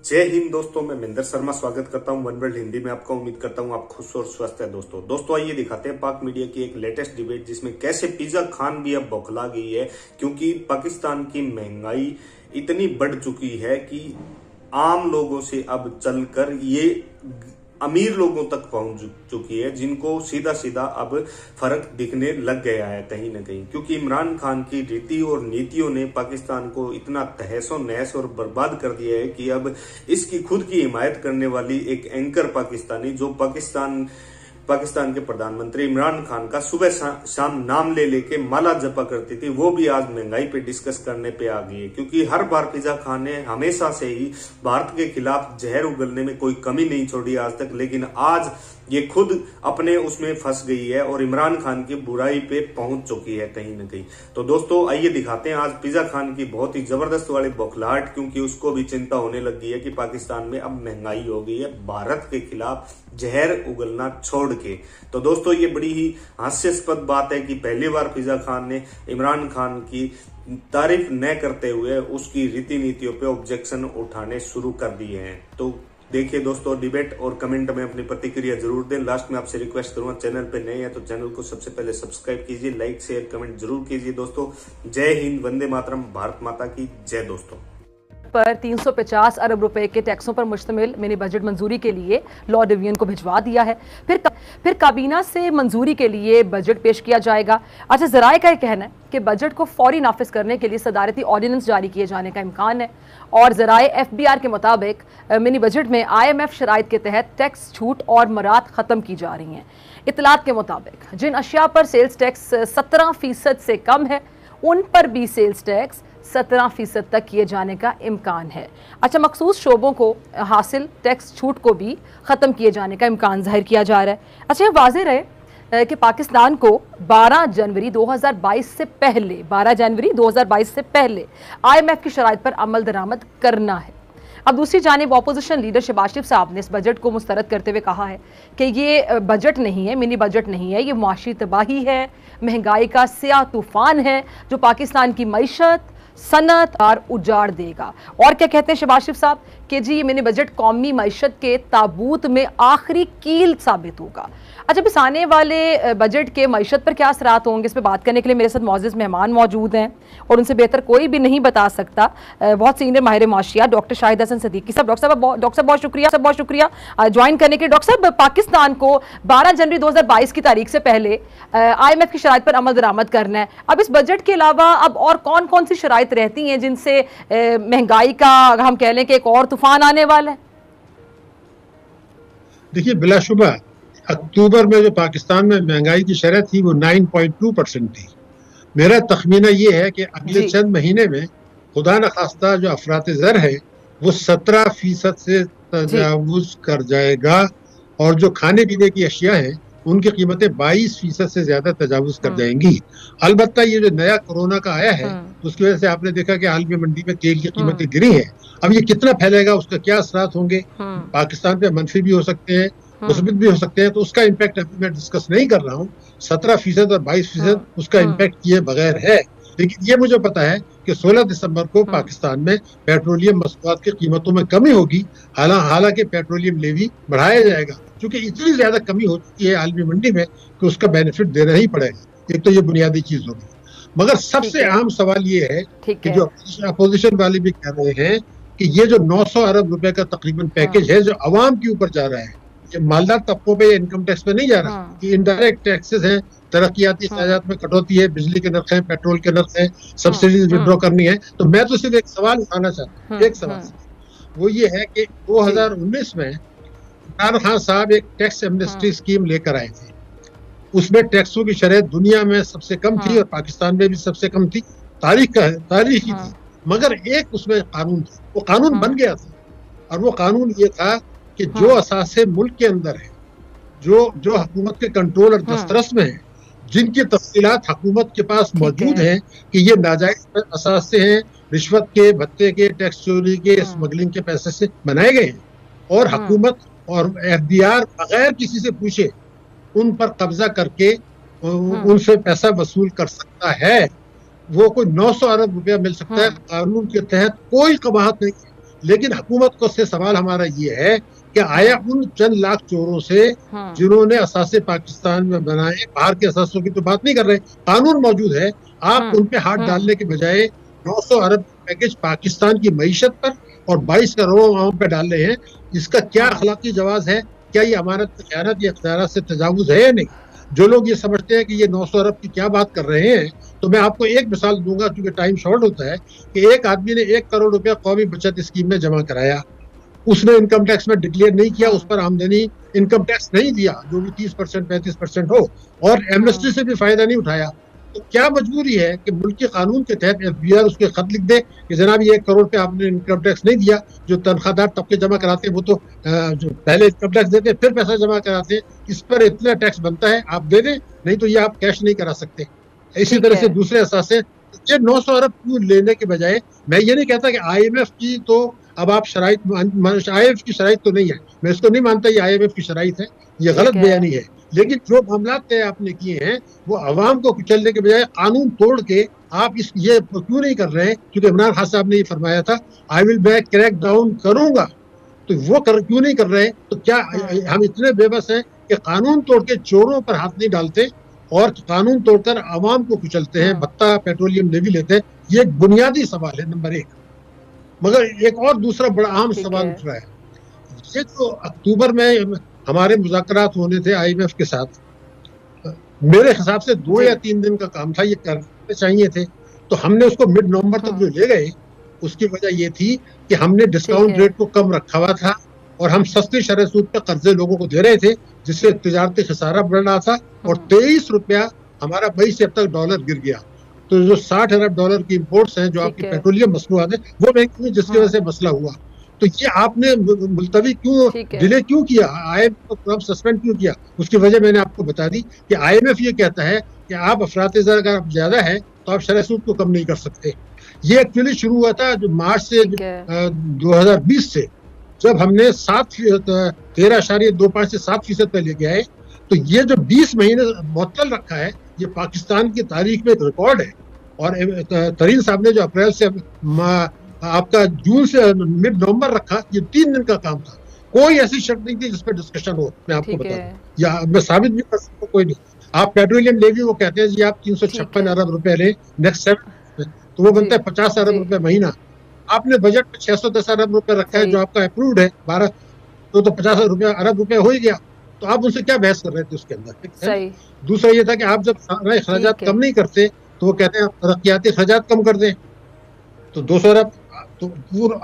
जय हिंद दोस्तों, मैं महेंद्र शर्मा स्वागत करता हूं वन वर्ल्ड हिंदी में आपका। उम्मीद करता हूं आप खुश और स्वस्थ है। दोस्तों आइए दिखाते हैं पाक मीडिया की एक लेटेस्ट डिबेट, जिसमें कैसे पिज्जा खान भी अब बौखला गई है, क्योंकि पाकिस्तान की महंगाई इतनी बढ़ चुकी है कि आम लोगों से अब चलकर ये अमीर लोगों तक पहुंच चुकी है, जिनको सीधा सीधा अब फर्क दिखने लग गया है कहीं ना कहीं। क्योंकि इमरान खान की रीति और नीतियों ने पाकिस्तान को इतना तहसो नहस और बर्बाद कर दिया है कि अब इसकी खुद की हिमायत करने वाली एक एंकर पाकिस्तानी, जो पाकिस्तान के प्रधानमंत्री इमरान खान का सुबह शाम नाम ले लेके माला जपा करती थी, वो भी आज महंगाई पे डिस्कस करने पे आ गई है। क्योंकि हर बार पिज्जा खान ने हमेशा से ही भारत के खिलाफ जहर उगलने में कोई कमी नहीं छोड़ी आज तक, लेकिन आज ये खुद अपने उसमें फंस गई है और इमरान खान की बुराई पे पहुंच चुकी है कहीं ना कहीं। तो दोस्तों आइए दिखाते हैं आज पिज्जा खान की बहुत ही जबरदस्त वाली बौखलाहट, क्योंकि उसको भी चिंता होने लगी है कि पाकिस्तान में अब महंगाई हो गई है भारत के खिलाफ जहर उगलना छोड़ के। तो दोस्तों ये बड़ी ही हास्यास्पद बात है कि पहली बार पिज्जा खान ने इमरान खान की तारीफ न करते हुए उसकी रीति नीतियों पे ऑब्जेक्शन उठाने शुरू कर दिए हैं। तो देखिए दोस्तों डिबेट, और कमेंट में अपनी प्रतिक्रिया जरूर दें। लास्ट में आपसे रिक्वेस्ट करूंगा, चैनल पे नए हैं तो चैनल को सबसे पहले सब्सक्राइब कीजिए, लाइक शेयर कमेंट जरूर कीजिए। दोस्तों जय हिंद, वंदे मातरम, भारत माता की जय। दोस्तों पर 350 अरब रुपए के टैक्सों पर मुश्तमिल मिनी बजट मंजूरी के लिए लॉ डिवीजन को भिजवा दिया है। फिर काबीना से मंजूरी के लिए बजट पेश किया जाएगा। अच्छा, ज़राए का कहना है कि बजट को फौरी नाफिज करने के लिए सदारती ऑर्डिनेंस जारी किए जाने का इम्कान है। और ज़राए FBR के मुताबिक मिनी बजट में IMF शराइत के तहत टैक्स छूट और मराहत ख़त्म की जा रही हैं। इतलात के मुताबिक जिन अशिया पर सेल्स टैक्स 17% से कम है, उन पर भी सेल्स टैक्स 17% तक किए जाने का इम्कान है। अच्छा, मखसूस शोबों को हासिल टैक्स छूट को भी ख़त्म किए जाने का इम्कान जाहिर किया जा रहा है। अच्छा, यह वाज़ेह रहे कि पाकिस्तान को 12 जनवरी 2022 से पहले IMF की शराइत पर अमल दरामद करना है। अब दूसरी जानिब अपोजिशन लीडर शहबाज शरीफ साहब ने इस बजट को मुस्तरद करते हुए कहा है कि ये बजट नहीं है, मिनी बजट नहीं है, ये मुआशी तबाही है, महंगाई का स्याह तूफान है जो पाकिस्तान की मईशत सनत और उजाड़ देगा। और क्या कहते हैं शहबाज शरीफ साहब कि जी ये मिनी बजट कौमी मईशत के ताबूत में आखिरी कील साबित होगा। अच्छा, इस आने वाले बजट के मईशत पर क्या असरात होंगे, इस पर बात करने के लिए मेरे साथ मौजूद मेहमान मौजूद हैं और उनसे बेहतर कोई भी नहीं बता सकता। बहुत सीनियर माहिर माशिया डॉक्टर शाहिद हसन सदीकी साहब। डॉक्टर साहब बहुत शुक्रिया ज्वाइन करने के लिए। डॉक्टर साहब, पाकिस्तान को 12 जनवरी 2022 की तारीख से पहले IMF की शराइत पर अमल दरामद करना है। अब इस बजट के अलावा अब और कौन कौन सी शराइत रहती हैं जिनसे महंगाई का हम कह लें कि एक और तूफान आने वाला है? देखिए, बिलाशुबा अक्टूबर में जो पाकिस्तान में महंगाई की शरह थी वो 9.2% थी। मेरा तखमीना ये है कि अगले चंद महीने में खुदा न खास्ता जो अफरात ज़र है वो 17% से तजावुज कर जाएगा, और जो खाने पीने की अशिया हैं उनकी कीमतें 22% से ज्यादा तजावुज कर जाएंगी। अलबत्ता ये जो नया कोरोना का आया है उसकी वजह से आपने देखा कि हाल में मंडी में तेल की कीमतें गिरी हैं। अब ये कितना फैलेगा, उसका क्या असरात होंगे, पाकिस्तान पे मनफी भी हो सकते हैं, मुस्बित भी हो सकते हैं, तो उसका इम्पैक्ट अभी मैं डिस्कस नहीं कर रहा हूँ। 17% और 22% उसका इम्पैक्ट किए बगैर है। लेकिन ये मुझे पता है कि 16 दिसंबर को पाकिस्तान में पेट्रोलियम मसनूआत की कीमतों में कमी होगी। हालांकि पेट्रोलियम लेवी बढ़ाया जाएगा, क्योंकि इतनी ज्यादा कमी हो चुकी है आलमी मंडी में कि उसका बेनिफिट देना ही पड़ेगा। एक तो ये बुनियादी चीज होगी, मगर सबसे अहम सवाल ये है कि जो अपोजिशन वाले भी कह रहे हैं कि ये जो 900 अरब रुपए का तकरीबन पैकेज है जो अवाम के ऊपर जा रहा है, ये मालदार तबकों पे इनकम टैक्स पे नहीं जा रहा, ये इनडायरेक्ट टैक्सेस हैं, तरक्याती खर्चात में कटौती है, बिजली के नर्क है, पेट्रोल के नर्क है, सब्सिडीज विड्रॉ करनी है। तो मैं तो सिर्फ एक सवाल उठाना चाहता हूँ, एक सवाल वो ये है कि 2019 में इमरान खान साहब एक टैक्स एमनेस्टी स्कीम लेकर आए थे। उसमें टैक्सों की शरह दुनिया में सबसे कम थी और पाकिस्तान में भी सबसे कम थी, तारीखी थी। मगर एक उसमें कानून था, वो कानून बन गया था, और वो कानून ये था कि जो असासे मुल्क के अंदर है, जो हुकूमत के कंट्रोल और दस्तरस में है, जिनकी तफसीलात हुकूमत के पास मौजूद हैं कि ये नाजायज असासे हैं, रिश्वत के, भत्ते के, टैक्स चोरी के, स्मगलिंग के पैसे से बनाए गए हैं, और हुकूमत और FBR बगैर किसी से पूछे उन पर कब्जा करके उनसे पैसा वसूल कर सकता है। वो कोई 900 अरब रुपया मिल सकता है। कानून के तहत कोई कबाहत नहीं है, लेकिन हुकूमत को से सवाल हमारा ये है कि आया उन चंद लाख चोरों से जिन्होंने असासे पाकिस्तान में बनाए, बाहर के असासों की तो बात नहीं कर रहे, कानून मौजूद है, आप उन पे हाथ डालने के बजाय 900 अरब पैकेज पाकिस्तान की मईशत पर और 22 करोड़ आवाम पे डाल रहे हैं। इसका क्या अखलाकी जवाज है? क्या ये अमानत की खयानत या इख्तियारात से तजावुज है या नहीं? जो लोग ये समझते हैं कि ये 900 अरब की क्या बात कर रहे हैं, तो मैं आपको एक मिसाल दूंगा क्योंकि टाइम शॉर्ट होता है, कि एक आदमी ने 1 करोड़ रुपया कौमी बचत स्कीम में जमा कराया, उसने इनकम टैक्स में डिक्लेयर नहीं किया, उस पर आमदनी इनकम टैक्स नहीं दिया, जो भी 30% 35% हो, और एमनेस्टी से भी फायदा नहीं उठाया, तो क्या मजबूरी है कि मुल्की कानून के तहत FBI उसके खत लिख दे कि जनाब ये 1 करोड़ पे आपने इनकम टैक्स नहीं दिया। जो तनख्वाहदार तबके जमा कराते हैं वो तो जो पहले इनकम टैक्स देते हैं फिर पैसा जमा कराते हैं, इस पर इतना टैक्स बनता है, आप दे दें, नहीं तो ये आप कैश नहीं करा सकते। इसी तरह से दूसरे असासे ये 900 अरब क्यों लेने के बजाय, मैं ये नहीं कहता कि IMF की तो अब आप शराइत, IMF की शराइत तो नहीं है, मैं इसको नहीं मानता ये IMF की शराइत है, ये गलत बयानी है, लेकिन जो मामला तय आपने किए हैं वो अवाम को कुचलने के बजाय कानून तोड़ के आप ये क्यों नहीं कर रहे हैं? क्योंकि इमरान खान साहब ने ये फरमाया था I will back crack down करूंगा, तो वो क्यों नहीं कर रहे? तो क्या हम इतने बेबस हैं कि कानून तोड़ के चोरों पर हाथ नहीं डालते और कानून तोड़कर अवाम को कुचलते हैं, भत्ता पेट्रोलियम लेवी लेते हैं? ये एक बुनियादी सवाल है नंबर 1। मगर एक और दूसरा बड़ा अहम सवाल उठ रहा है, ये तो अक्टूबर में हमारे मुज़ाकरात होने थे IMF के साथ, मेरे हिसाब से 2 या 3 दिन का काम था, ये करने चाहिए थे, तो हमने उसको मिड नवंबर तक जो ले गए, उसकी वजह ये थी कि हमने डिस्काउंट रेट को कम रखा हुआ था और हम सस्ती शरह सूद पर कर्जे लोगों को दे रहे थे, जिससे तिजारती खसारा बढ़ रहा था, और 23 रुपया हमारा 22 से अब तक डॉलर गिर गया। तो जो 60 अरब डॉलर की इम्पोर्ट्स हैं, जो आपकी पेट्रोलियम मसनूआत है, वो महंगी हुई, जिसकी वजह से मसला हुआ। तो ये आपने मुलतवी क्यों, डिले क्यों किया, IMF को सस्पेंड क्यों किया? उसकी वजह मैंने आपको बता दी कि IMF ये कहता है कि आप अफरात-ए-ज़र अगर आप ज्यादा है तो आप शरह सूद को कम नहीं कर सकते। ये एक्चुअली शुरू हुआ था जो मार्च से 2020 से, जब हमने 13.25 से 7% पे लेके आए, तो ये जो 20 महीने मुअत्तल रखा है, ये पाकिस्तान की तारीख में एक रिकॉर्ड है। और तरीन साहब ने जो अप्रैल से आपका जून से मिड नवंबर रखा, ये 3 दिन का काम था, कोई ऐसी शर्त नहीं थी जिस पर डिस्कशन हो। मैं आपको बता दूं, या मैं साबित भी कर सकता हूँ, कोई नहीं। आप पेट्रोलियम लेवी वो कहते हैं जी आप 356 अरब रुपए लें नेक्स्ट 7, तो वो बनता है 50 अरब रुपए महीना। आपने बजट में 610 अरब रुपए रखा है जो आपका अप्रूव्ड है 12, तो 50 अरब रुपए हो ही गया, तो आप उनसे क्या बहस कर रहे थे उसके अंदर? दूसरा ये था कि आप जब खर्चात कम नहीं करते तो वो कहते हैं तरक्याती खर्चात कम कर दें, तो 200 अरब, तो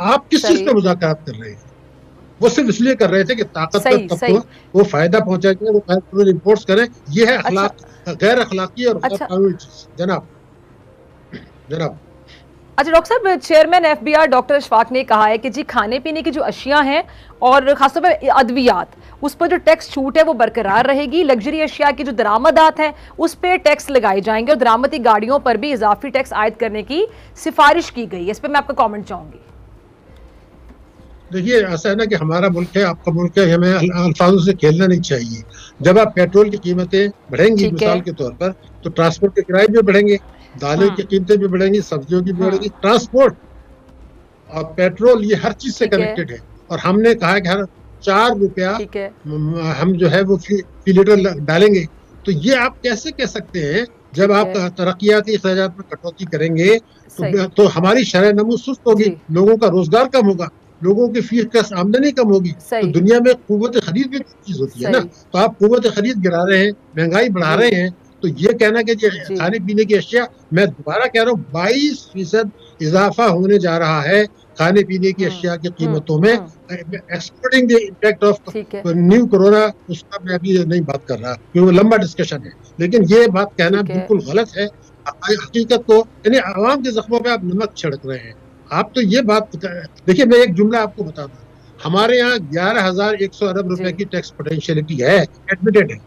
आप किस चीज पे मुज़ाकरात कर रहे हैं? वो सिर्फ इसलिए कर रहे थे कि ताकतवर तबकों को फायदा पहुंचा जाए, वो पेट्रोल इंपोर्ट्स करें। ये है गैर अखलाकी और गैर कानूनी चीज। जनाब अच्छा डॉक्टर साहब, चेयरमैन FBI डॉक्टर अशफाक ने कहा है कि जी खाने पीने की जो अशिया हैं और खासतौर पर अद्वियात, उस पर जो टैक्स छूट है वो बरकरार रहेगी, लग्जरी अशिया की जो दरामदात हैं उस पर टैक्स लगाए जाएंगे और दरामदी गाड़ियों पर भी इजाफी टैक्स आयद करने की सिफारिश की गई है। इस पर मैं आपका कॉमेंट चाहूंगी। देखिए ऐसा है ना कि हमारा मुल्क है, आपका मुल्क है, हमें अल्फाजों से खेलना नहीं चाहिए। जब आप पेट्रोल की कीमतें बढ़ेंगी मिसाल के तौर पर, तो ट्रांसपोर्ट के किराए भी बढ़ेंगे, दालों की कीमतें भी बढ़ेंगी, सब्जियों की भी बढ़ेगी। ट्रांसपोर्ट और पेट्रोल ये हर चीज से कनेक्टेड है, और हमने कहा है कि हर 4 रुपया हम जो है वो फी लीटर डालेंगे। तो ये आप कैसे कह सकते हैं? जब आप तरक्याती अखराजात में कटौती करेंगे तो हमारी शरह नमू सुस्त होगी, लोगों का रोजगार कम होगा, लोगों की फीस का आमदनी कम होगी। तो दुनिया में कुव्वत खरीद भी चीज होती है ना, तो आप कुव्वत खरीद गिरा रहे हैं, महंगाई बढ़ा रहे हैं। तो ये कहना कि खाने पीने की अशिया, मैं दोबारा कह रहा हूँ 22% इजाफा होने जा रहा है खाने पीने की अशिया की कीमतों में, excluding the impact of new corona. उसका मैं अभी नहीं बात कर रहा क्योंकि वो लंबा डिस्कशन है, लेकिन ये बात कहना बिल्कुल गलत है। हकीकत को, यानी आवाम के जख्मों पे आप नमक छिड़क रहे हैं। आप तो ये बात देखिए, मैं एक जुमला आपको बता दूं, हमारे यहाँ 11,100 अरब रुपए की टैक्स पोटेंशियलिटी है, एडमिटेड है।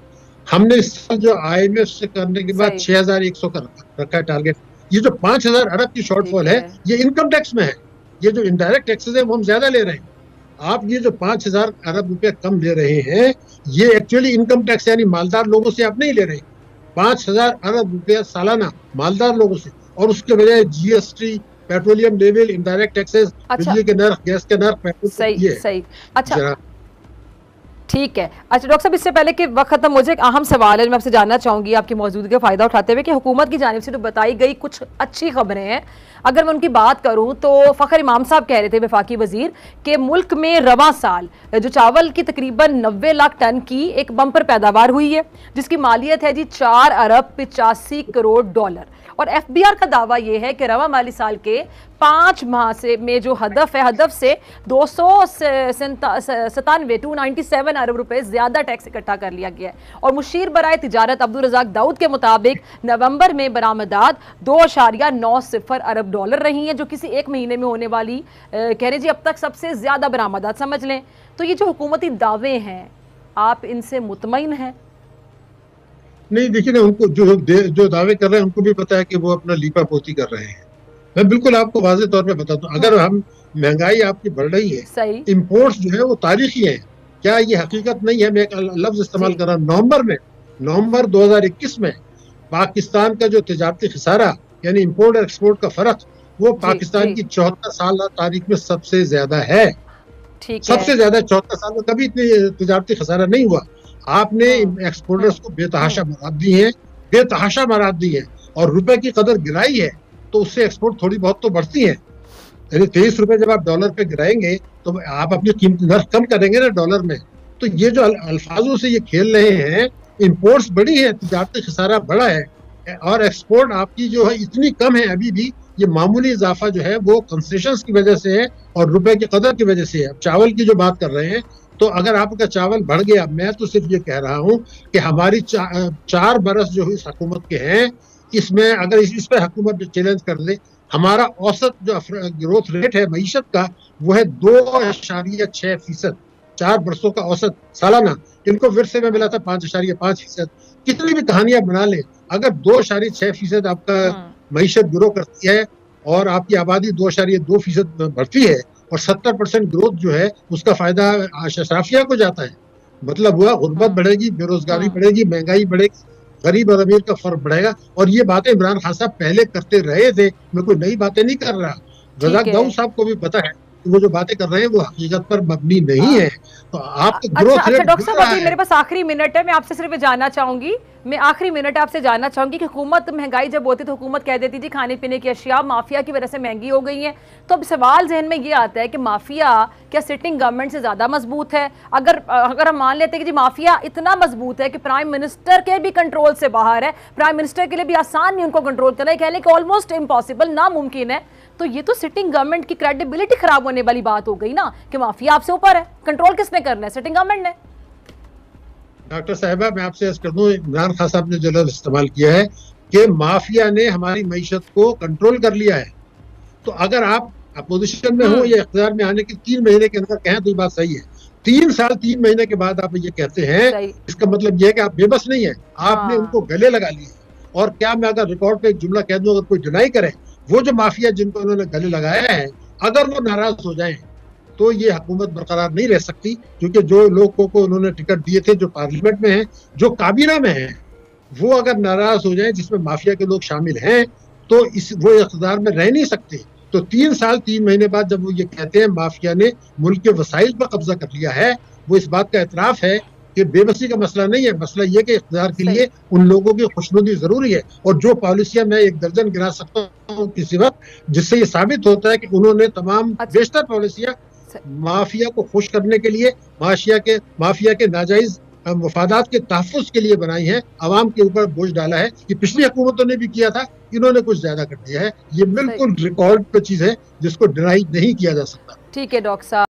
हमने इस साल जो IMF से करने के बाद 6,100 का रखा है टारगेट। ये जो 5,000 अरब की शॉर्टफॉल है, ये इनकम टैक्स में है। ये जो इनडायरेक्ट टैक्सेस है वो हम ज्यादा ले रहे हैं। आप ये जो 5,000 अरब रुपए कम ले रहे हैं, ये एक्चुअली इनकम टैक्स यानी मालदार लोगों से आप नहीं ले रहे। 5,000 अरब रुपया सालाना मालदार लोगों से, और उसके बजाय GST petroleum level, indirect taxes, अच्छा, बिजली के नर्ख, गैस के नर्ख, पेट्रोल, सही ये सही। अच्छा ठीक है। अच्छा डॉक्टर साहब, इससे पहले कि वक्त खत्म हो जाए, एक अहम सवाल है मैं आपसे जानना चाहूंगी आपकी मौजूदगी का फायदा उठाते हुए कि हुकूमत की जानिब से तो बताई गई कुछ अच्छी खबरें हैं। अगर मैं उनकी बात करूं तो फ़खर इमाम साहब कह रहे थे, वफाकी वजीर, कि मुल्क में रवां साल जो चावल की तकरीबन 90 लाख टन की एक बम्पर पैदावार हुई है, जिसकी मालियत है जी 4 अरब 85 करोड़ डॉलर। और FBR का दावा यह है कि रवा माली साल के 5 माह से में जो हदफ है, हदफ से 297 अरब रुपए ज्यादा टैक्स इकट्ठा कर लिया गया है। और मुशीर बराए तिजारत अब्दुल रज़ाक दाऊद के मुताबिक नवंबर में बरामदात 2.90 अरब डॉलर रही हैं, जो किसी एक महीने में होने वाली कह रहे जी अब तक सबसे ज्यादा बरामदात समझ लें। तो ये जो हुकूमती दावे हैं, आप इनसे मुतमईन हैं? नहीं, देखिए ना, उनको जो दावे कर रहे हैं उनको भी पता है कि वो अपना लीपा पोती कर रहे हैं। मैं बिल्कुल आपको वाज़ेह तौर पे बताता हूँ, अगर हम महंगाई आपकी बढ़ रही है, इंपोर्ट्स जो है वो तारीखी है, क्या ये हकीकत नहीं है? मैं एक लफ्ज इस्तेमाल कर रहा हूँ, नवंबर 2021 में पाकिस्तान का जो तिजारती खसारा यानी इंपोर्ट और एक्सपोर्ट का फर्क, वो पाकिस्तान की 74 साल तारीख में सबसे ज्यादा है। सबसे ज्यादा 74 साल में कभी इतनी तिजारती खसारा नहीं हुआ। आपने एक्सपोर्टर्स को बेतहाशा मराद दी है और रुपए की कदर गिराई है, तो उससे एक्सपोर्ट थोड़ी बहुत तो बढ़ती है। यानी 23 रुपए जब आप डॉलर पे गिराएंगे तो आप अपनी कीमत नर्ख कम करेंगे ना डॉलर में। तो ये जो अल्फाजों से ये खेल रहे हैं, इंपोर्ट्स बढ़ी है, तिजारती खसारा बढ़ा है और एक्सपोर्ट आपकी जो है इतनी कम है अभी भी। ये मामूली इजाफा जो है वो कंसेशंस की वजह से है और रुपए की कदर की वजह से है। चावल की जो बात कर रहे हैं, तो अगर आपका चावल बढ़ गया, मैं तो सिर्फ ये कह रहा हूँ कि हमारी 4 बरस जो इस हुकूमत के हैं, इसमें अगर इस पर हुकूमत चैलेंज कर ले, हमारा औसत जो ग्रोथ रेट है मईशत का, वो है 2.6%। 4 बरसों का औसत सालाना। इनको विरसे में मिला था 5.5%। कितनी भी कहानियां बना ले, अगर 2.6% आपका मईशत ग्रो करती है और आपकी आबादी 2.2% बढ़ती है और 70% ग्रोथ जो है उसका फायदा अशराफिया को जाता है, मतलब हुआ गुर्बत बढ़ेगी, बेरोजगारी बढ़ेगी, महंगाई बढ़ेगी, गरीब और अमीर का फर्क बढ़ेगा। और ये बातें इमरान खान साहब पहले करते रहे थे, मैं कोई नई बातें नहीं कर रहा। रज़ाक दाऊद साहब को भी पता है कि वो जो बातें कर रहे हैं वो हकीकत पर मबनी नहीं है। तो आपके ग्रोथ रेट। डॉक्टर साहब, अभी मेरे पास आखिरी मिनट है, मैं आपसे सिर्फ जानना चाहूंगी, आपसे जानना चाहूंगी कि हुकूमत, महंगाई जब होती तो हुकूमत कह देती थी खाने पीने की अशिया माफिया की वजह से महंगी हो गई है। तो अब सवाल जहन में ये आता है कि माफिया क्या सिटिंग गवर्नमेंट से ज्यादा मजबूत है? अगर हम मान लेते हैं कि जी माफिया इतना मजबूत है कि प्राइम मिनिस्टर के भी कंट्रोल से बाहर है, प्राइम मिनिस्टर के लिए भी आसान नहीं उनको कंट्रोल करना, कह लें कि ऑलमोस्ट इम्पॉसिबल, नामुमकिन है, तो ये तो सिटिंग गवर्नमेंट की क्रेडिबिलिटी खराब होने वाली बात हो गई ना कि माफिया आपसे ऊपर है। कंट्रोल किसने करना है? सिटिंग गवर्नमेंट ने। डॉक्टर साहिबा, मैं आपसे अर्ज कर दूं, इमरान खान साहब ने जो लफ्ज़ इस्तेमाल किया है कि माफिया ने हमारी मईशत को कंट्रोल कर लिया है, तो अगर आप अपोजिशन में हो या इख्तियार में आने के 3 महीने के अंदर कहें तो ये बात सही है। 3 साल 3 महीने के बाद आप ये कहते हैं, इसका मतलब ये है कि आप बेबस नहीं है, आपने उनको गले लगा लिए। और क्या मैं अगर रिकॉर्ड पे एक जुमला कह दूं, अगर कोई डिनाई करे, वो जो माफिया जिनको उन्होंने गले लगाया है, अगर वो नाराज हो जाए तो ये हुकूमत बरकरार नहीं रह सकती, क्योंकि जो लोगों को उन्होंने टिकट दिए थे, जो पार्लियामेंट में हैं, जो काबीना में हैं, वो अगर नाराज हो जाए, जिसमें माफिया के लोग शामिल हैं, तो वो इख्तियार में रह नहीं सकते। तो 3 साल 3 महीने बाद जब वो ये कहते हैं माफिया ने मुल्क के वसाइल पर कब्जा कर लिया है, वो इस बात का एतराफ है कि बेबसी का मसला नहीं है, मसला ये कि इख्तियार के लिए उन लोगों की खुशनुदी जरूरी है। और जो पॉलिसियां मैं 1 दर्जन गिरा सकता हूँ किसी वक्त, जिससे ये साबित होता है कि उन्होंने तमाम बेशतर पॉलिसियां माफिया को खुश करने के लिए, माफिया के नाजायज मफादात के तहफ़्फ़ुज़ के लिए बनाई है, आवाम के ऊपर बोझ डाला है। कि पिछली हुकूमतों ने भी किया था, इन्होंने कुछ ज्यादा कर दिया है। ये बिल्कुल रिकॉर्ड पे चीज है जिसको डिनाई नहीं किया जा सकता। ठीक है डॉक्टर साहब।